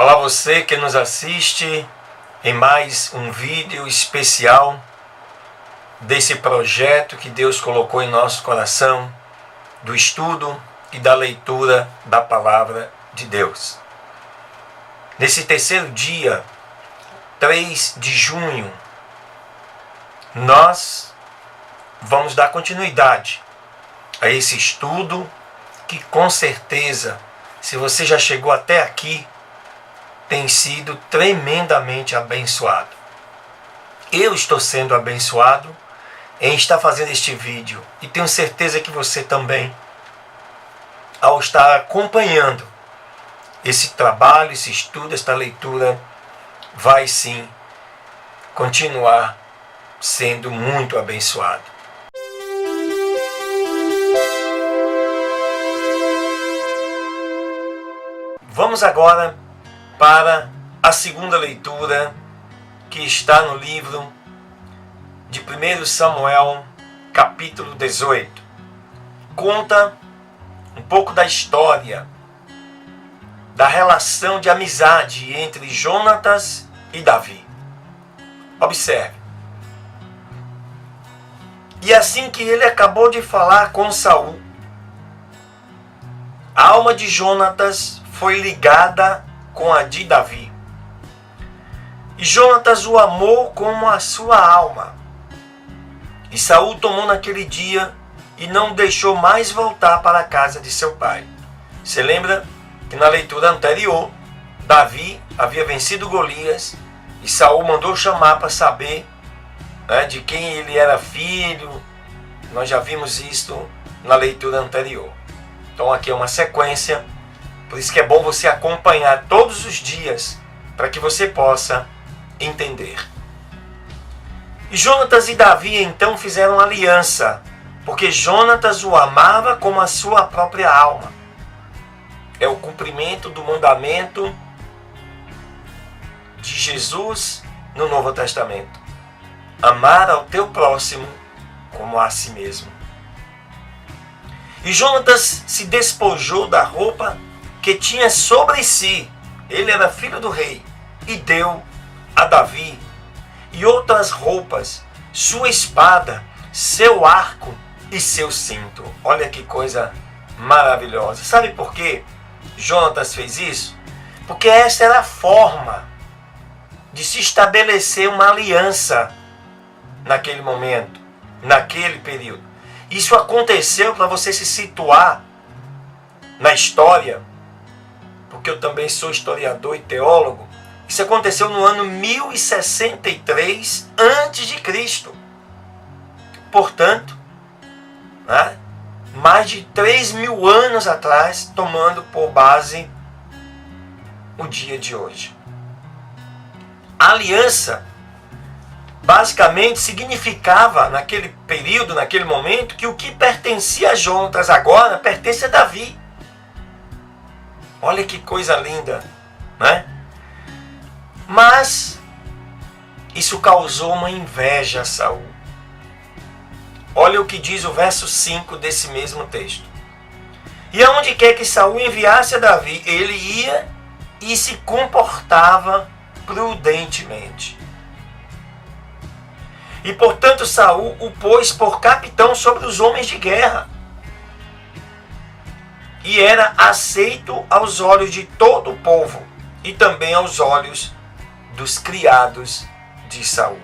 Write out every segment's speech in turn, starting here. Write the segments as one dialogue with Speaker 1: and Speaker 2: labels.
Speaker 1: Olá você que nos assiste em mais um vídeo especial desse projeto que Deus colocou em nosso coração, do estudo e da leitura da Palavra de Deus. Nesse terceiro dia, 3 de junho, nós vamos dar continuidade a esse estudo que com certeza, se você já chegou até aqui, tem sido tremendamente abençoado. Eu estou sendo abençoado em estar fazendo este vídeo e tenho certeza que você também, ao estar acompanhando esse trabalho, esse estudo, esta leitura, vai sim continuar sendo muito abençoado. Vamos agora para a segunda leitura, que está no livro de 1 Samuel, capítulo 18. Conta um pouco da história, da relação de amizade entre Jonatas e Davi. Observe. E assim que ele acabou de falar com Saul, a alma de Jonatas foi ligada com a de Davi. E Jonatas o amou como a sua alma. E Saul tomou naquele dia e não deixou mais voltar para a casa de seu pai. Você lembra que na leitura anterior, Davi havia vencido Golias e Saul mandou chamar para saber, de quem ele era filho. Nós já vimos isso na leitura anterior. Então aqui é uma sequência. Por isso que é bom você acompanhar todos os dias, para que você possa entender. E Jonatas e Davi então fizeram aliança, porque Jonatas o amava como a sua própria alma. É o cumprimento do mandamento de Jesus no Novo Testamento. Amar ao teu próximo como a si mesmo. E Jonatas se despojou da roupa que tinha sobre si, ele era filho do rei, e deu a Davi e outras roupas, sua espada, seu arco e seu cinto. Olha que coisa maravilhosa. Sabe por quê Jonatas fez isso? Porque essa era a forma de se estabelecer uma aliança naquele momento, naquele período. Isso aconteceu, para você se situar na história, porque eu também sou historiador e teólogo, isso aconteceu no ano 1063 a.C. Portanto, mais de 3.000 anos atrás, tomando por base o dia de hoje. A aliança, basicamente, significava, naquele período, naquele momento, que o que pertencia a Jonatas agora pertence a Davi. Olha que coisa linda, né? Mas isso causou uma inveja a Saul. Olha o que diz o verso 5 desse mesmo texto. E aonde quer que Saul enviasse a Davi, ele ia e se comportava prudentemente. E portanto Saul o pôs por capitão sobre os homens de guerra. E era aceito aos olhos de todo o povo e também aos olhos dos criados de Saul.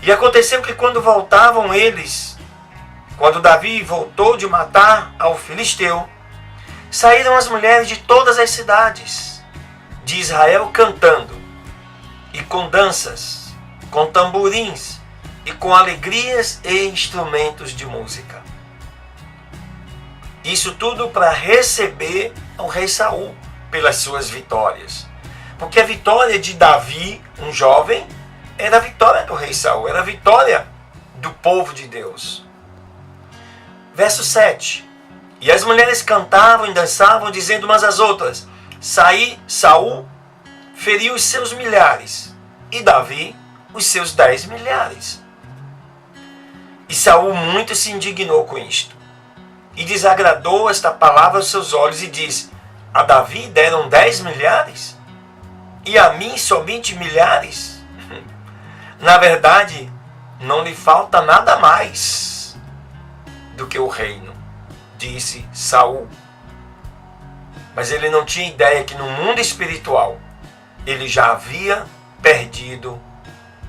Speaker 1: E aconteceu que quando voltavam eles, quando Davi voltou de matar ao filisteu, saíram as mulheres de todas as cidades de Israel cantando, e com danças, com tamborins, e com alegrias e instrumentos de música. Isso tudo para receber o rei Saul pelas suas vitórias. Porque a vitória de Davi, um jovem, era a vitória do rei Saul, era a vitória do povo de Deus. Verso 7. E as mulheres cantavam e dançavam, dizendo umas às outras: Saul feriu os seus milhares, e Davi os seus 10 milhares. E Saul muito se indignou com isto. E desagradou esta palavra aos seus olhos e disse: A Davi deram 10 milhares e a mim somente milhares. Na verdade, não lhe falta nada mais do que o reino, disse Saul. Mas ele não tinha ideia que no mundo espiritual ele já havia perdido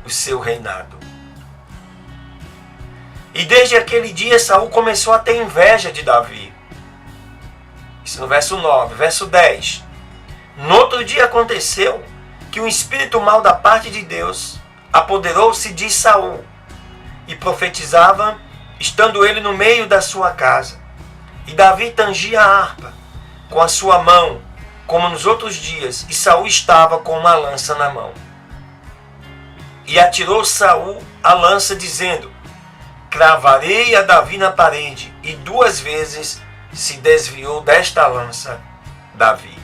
Speaker 1: o seu reinado. E desde aquele dia Saul começou a ter inveja de Davi. Isso no verso 9. Verso 10. No outro dia aconteceu que um espírito mau da parte de Deus apoderou-se de Saul e profetizava, estando ele no meio da sua casa. E Davi tangia a harpa com a sua mão, como nos outros dias, e Saul estava com uma lança na mão. E atirou Saul a lança, dizendo: cravarei a Davi na parede. E 2 vezes se desviou desta lança Davi.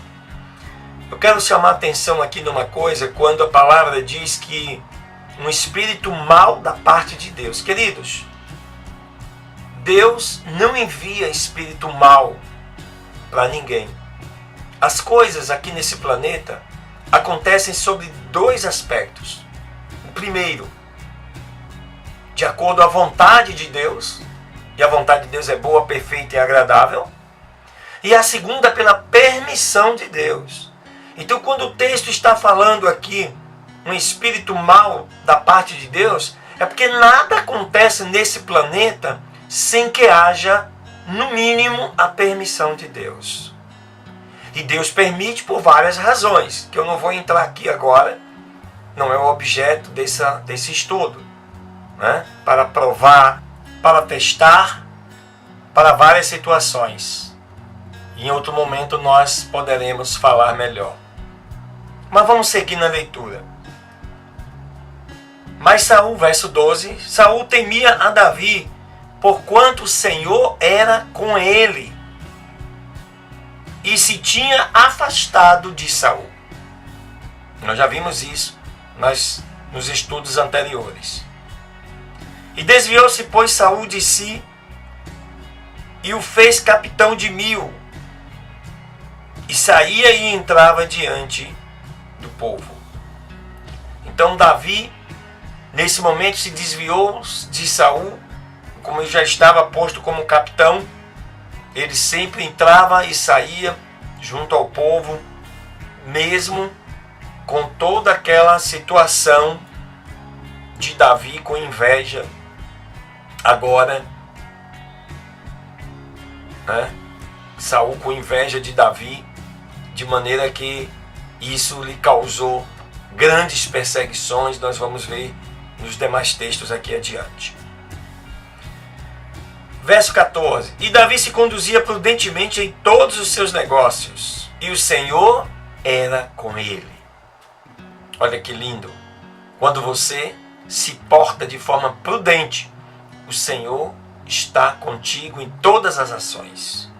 Speaker 1: Eu quero chamar a atenção aqui numa coisa, quando a palavra diz que um espírito mau da parte de Deus. Queridos, Deus não envia espírito mau para ninguém. As coisas aqui nesse planeta acontecem sobre 2 aspectos. O primeiro, de acordo à vontade de Deus, e a vontade de Deus é boa, perfeita e agradável. E a segunda, pela permissão de Deus. Então, quando o texto está falando aqui um espírito mau da parte de Deus, é porque nada acontece nesse planeta sem que haja, no mínimo, a permissão de Deus. E Deus permite por várias razões, que eu não vou entrar aqui agora, não é o objeto desse estudo, né? Para provar, para testar, para várias situações. Em outro momento nós poderemos falar melhor. Mas vamos seguir na leitura. Mas Saul, verso 12, Saul temia a Davi, porquanto o Senhor era com ele, e se tinha afastado de Saul. Nós já vimos isso nos estudos anteriores. E desviou-se, pois, Saul de si, e o fez capitão de 1000, e saía e entrava diante do povo. Então Davi, nesse momento, se desviou de Saul, como ele já estava posto como capitão. Ele sempre entrava e saía junto ao povo, mesmo com toda aquela situação de Davi com inveja. Agora, né? Saul com inveja de Davi, de maneira que isso lhe causou grandes perseguições. Nós vamos ver nos demais textos aqui adiante. Verso 14. E Davi se conduzia prudentemente em todos os seus negócios, e o Senhor era com ele. Olha que lindo. Quando você se porta de forma prudente, o Senhor está contigo em todas as ações.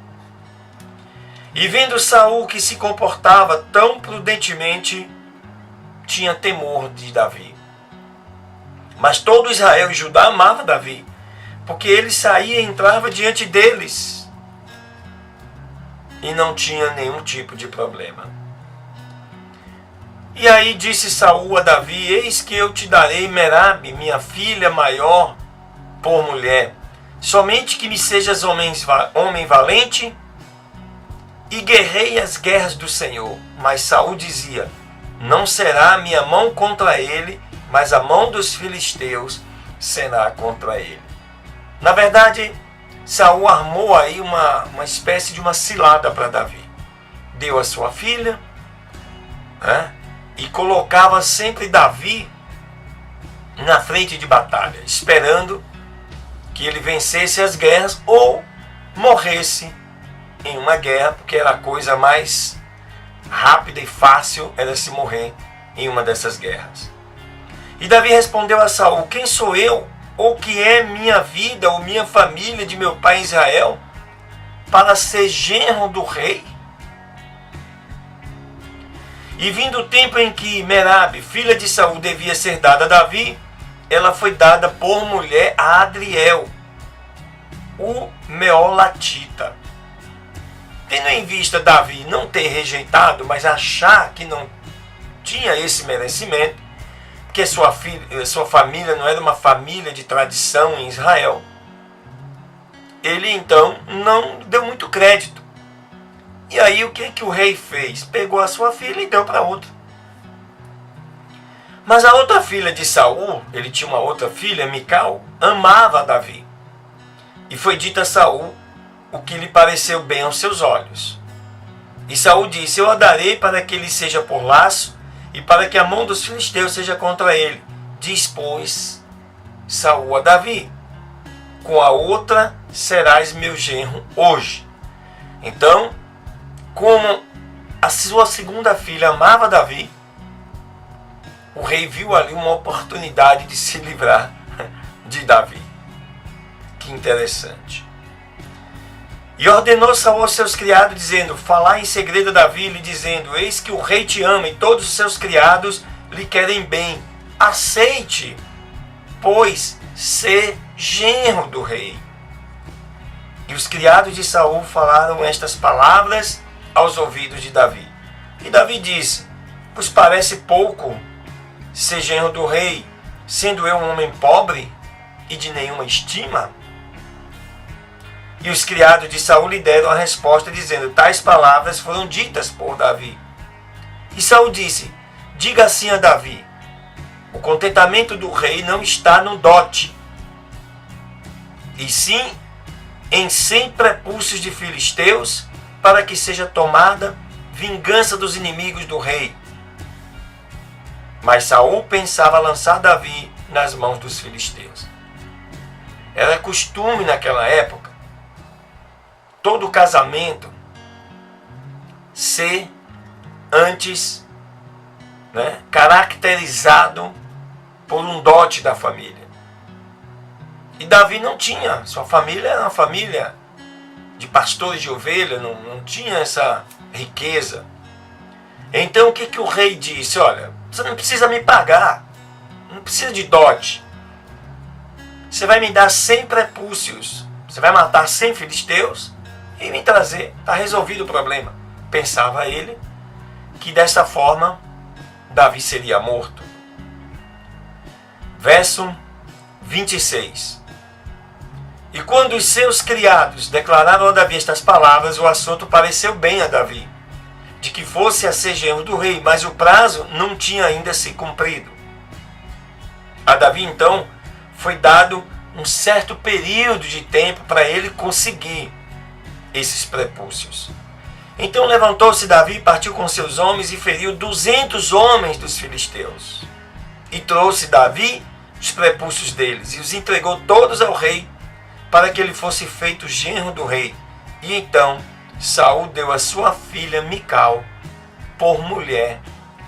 Speaker 1: E vendo Saul que se comportava tão prudentemente, tinha temor de Davi. Mas todo Israel e Judá amava Davi, porque ele saía e entrava diante deles e não tinha nenhum tipo de problema. E aí disse Saul a Davi: eis que eu te darei Merabe, minha filha maior, por mulher, somente que me sejas homem valente e guerrei as guerras do Senhor. Mas Saul dizia: não será a minha mão contra ele, mas a mão dos filisteus será contra ele. Na verdade, Saul armou aí uma espécie de uma cilada para Davi. Deu a sua filha, né, e colocava sempre Davi na frente de batalha, esperando que ele vencesse as guerras ou morresse em uma guerra, porque era a coisa mais rápida e fácil era se morrer em uma dessas guerras. E Davi respondeu a Saul: quem sou eu, ou que é minha vida, ou minha família de meu pai Israel, para ser genro do rei? E vindo o tempo em que Merabe, filha de Saul, devia ser dada a Davi, ela foi dada por mulher a Adriel, o Meolatita. tendo em vista Davi não ter rejeitado, mas achar que não tinha esse merecimento, porque sua família não era uma família de tradição em Israel, ele então não deu muito crédito. E aí o que o rei fez? Pegou a sua filha e deu para outra. Mas a outra filha de Saul, ele tinha uma outra filha, Mical, amava Davi. E foi dito a Saul o que lhe pareceu bem aos seus olhos. E Saul disse: eu a darei para que ele seja por laço e para que a mão dos filisteus seja contra ele. Diz, pois, Saul a Davi: com a outra serás meu genro hoje. Então, como a sua segunda filha amava Davi, o rei viu ali uma oportunidade de se livrar de Davi. Que interessante. E ordenou Saul aos seus criados, dizendo: falai em segredo a Davi, lhe dizendo: eis que o rei te ama e todos os seus criados lhe querem bem. Aceite, pois, ser genro do rei. E os criados de Saul falaram estas palavras aos ouvidos de Davi. E Davi disse: pois parece pouco ser genro do rei, sendo eu um homem pobre e de nenhuma estima? E os criados de Saul lhe deram a resposta, dizendo: tais palavras foram ditas por Davi. E Saul disse: diga assim a Davi: o contentamento do rei não está no dote, e sim em 100 prepúcios de filisteus, para que seja tomada vingança dos inimigos do rei. Mas Saul pensava lançar Davi nas mãos dos filisteus. Era costume naquela época todo casamento ser antes caracterizado por um dote da família. E Davi não tinha. Sua família era uma família de pastores de ovelha, não tinha essa riqueza. Então o que o rei disse? Olha, você não precisa me pagar, não precisa de dote. Você vai me dar 100 prepúcios, você vai matar 100 filisteus e me trazer, está resolvido o problema. Pensava ele que dessa forma Davi seria morto. Verso 26. E quando os seus criados declararam a Davi estas palavras, o assunto pareceu bem a Davi, de que fosse a ser genro do rei, mas o prazo não tinha ainda se cumprido. A Davi então foi dado um certo período de tempo para ele conseguir esses prepúcios. Então levantou-se Davi, partiu com seus homens e feriu 200 homens dos filisteus. E trouxe Davi os prepúcios deles e os entregou todos ao rei, para que ele fosse feito genro do rei. E então Saul deu a sua filha Mical por mulher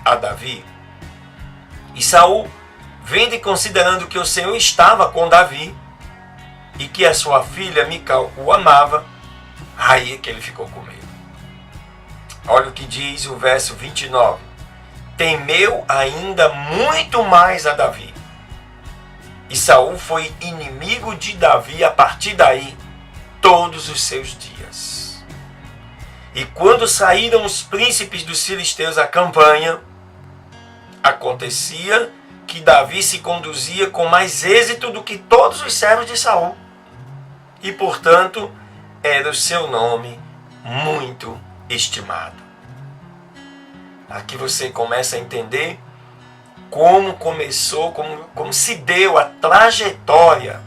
Speaker 1: a Davi. E Saul, vendo e considerando que o Senhor estava com Davi e que a sua filha Mical o amava, aí é que ele ficou com medo. Olha o que diz o verso 29. Temeu ainda muito mais a Davi. E Saul foi inimigo de Davi a partir daí todos os seus dias. E quando saíram os príncipes dos filisteus à campanha, acontecia que Davi se conduzia com mais êxito do que todos os servos de Saul. E, portanto, era o seu nome muito estimado. Aqui você começa a entender como começou, como se deu a trajetória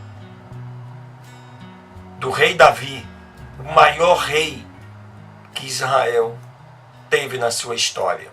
Speaker 1: do rei Davi, o maior rei que Israel teve na sua história.